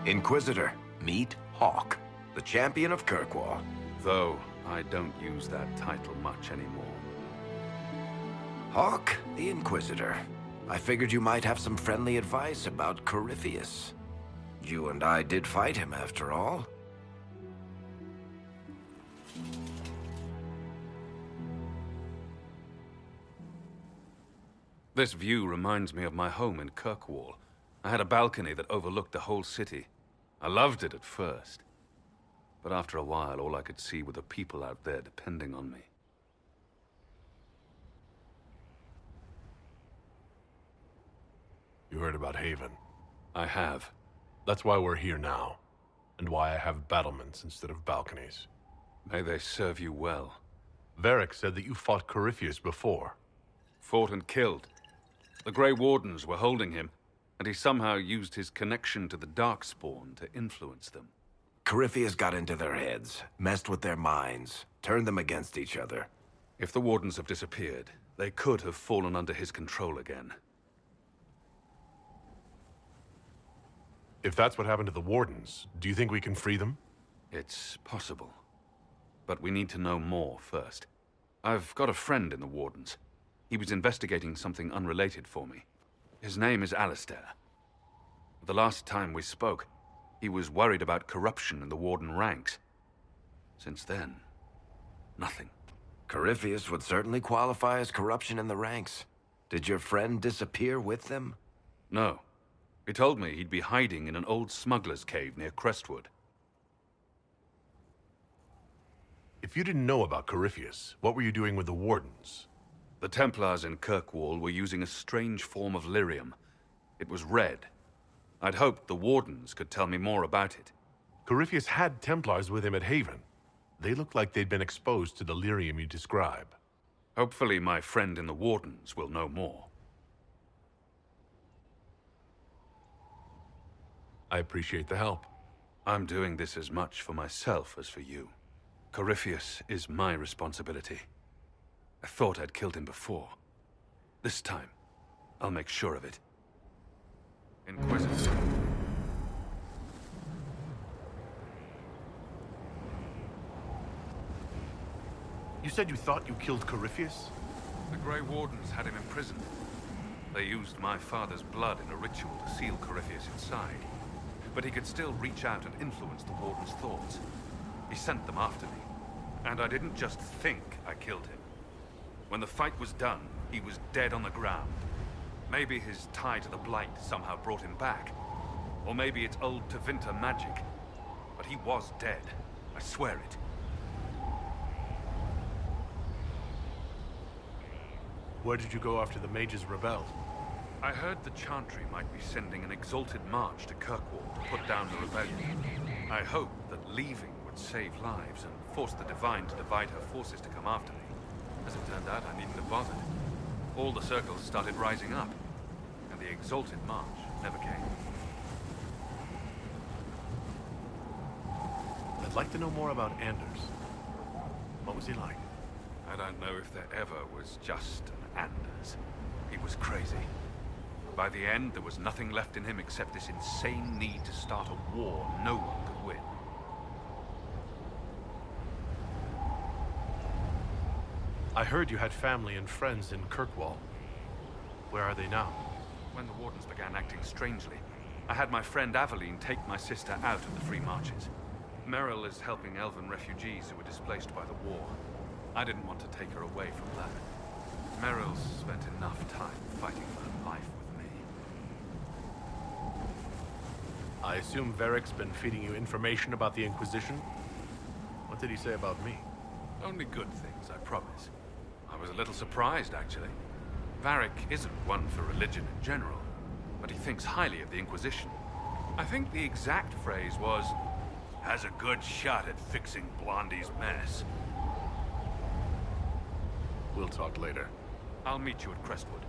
Inquisitor, meet Hawke, the champion of Kirkwall. Though I don't use that title much anymore. Hawke, the Inquisitor. I figured you might have some friendly advice about Corypheus. You and I did fight him, after all. This view reminds me of my home in Kirkwall. I had a balcony that overlooked the whole city. I loved it at first. But after a while, all I could see were the people out there depending on me. You heard about Haven. I have. That's why we're here now, and why I have battlements instead of balconies. May they serve you well. Varric said that you fought Corypheus before. Fought and killed. The Grey Wardens were holding him, and he somehow used his connection to the Darkspawn to influence them. Corypheus got into their heads, messed with their minds, turned them against each other. If the Wardens have disappeared, they could have fallen under his control again. If that's what happened to the Wardens, do you think we can free them? It's possible. But we need to know more first. I've got a friend in the Wardens. He was investigating something unrelated for me. His name is Alistair. The last time we spoke, he was worried about corruption in the Warden ranks. Since then, nothing. Corypheus would certainly qualify as corruption in the ranks. Did your friend disappear with them? No. He told me he'd be hiding in an old smuggler's cave near Crestwood. If you didn't know about Corypheus, what were you doing with the Wardens? The Templars in Kirkwall were using a strange form of lyrium. It was red. I'd hoped the Wardens could tell me more about it. Corypheus had Templars with him at Haven. They looked like they'd been exposed to the lyrium you describe. Hopefully my friend in the Wardens will know more. I appreciate the help. I'm doing this as much for myself as for you. Corypheus is my responsibility. I thought I'd killed him before. This time, I'll make sure of it. Inquisitor. You said you thought you killed Corypheus? The Grey Wardens had him imprisoned. They used my father's blood in a ritual to seal Corypheus inside. But he could still reach out and influence the Warden's thoughts. He sent them after me. And I didn't just think I killed him. When the fight was done, he was dead on the ground. Maybe his tie to the Blight somehow brought him back. Or maybe it's old Tevinter magic. But he was dead. I swear it. Where did you go after the mages rebelled? I heard the Chantry might be sending an exalted march to Kirkwall to put down the rebellion. I hoped that leaving would save lives and force the Divine to divide her forces to come after me. As it turned out, I needn't have bothered. All the circles started rising up, and the exalted march never came. I'd like to know more about Anders. What was he like? I don't know if there ever was just an Anders. He was crazy. By the end, there was nothing left in him except this insane need to start a war no one could win. I heard you had family and friends in Kirkwall. Where are they now? When the Wardens began acting strangely, I had my friend Aveline take my sister out of the Free Marches. Merrill is helping elven refugees who were displaced by the war. I didn't want to take her away from that. Merrill's spent enough time fighting for her life with me. I assume Varric's been feeding you information about the Inquisition? What did he say about me? Only good things, I promise. I was a little surprised, actually. Varric isn't one for religion in general, but he thinks highly of the Inquisition. I think the exact phrase was, "has a good shot at fixing Blondie's mess." We'll talk later. I'll meet you at Crestwood.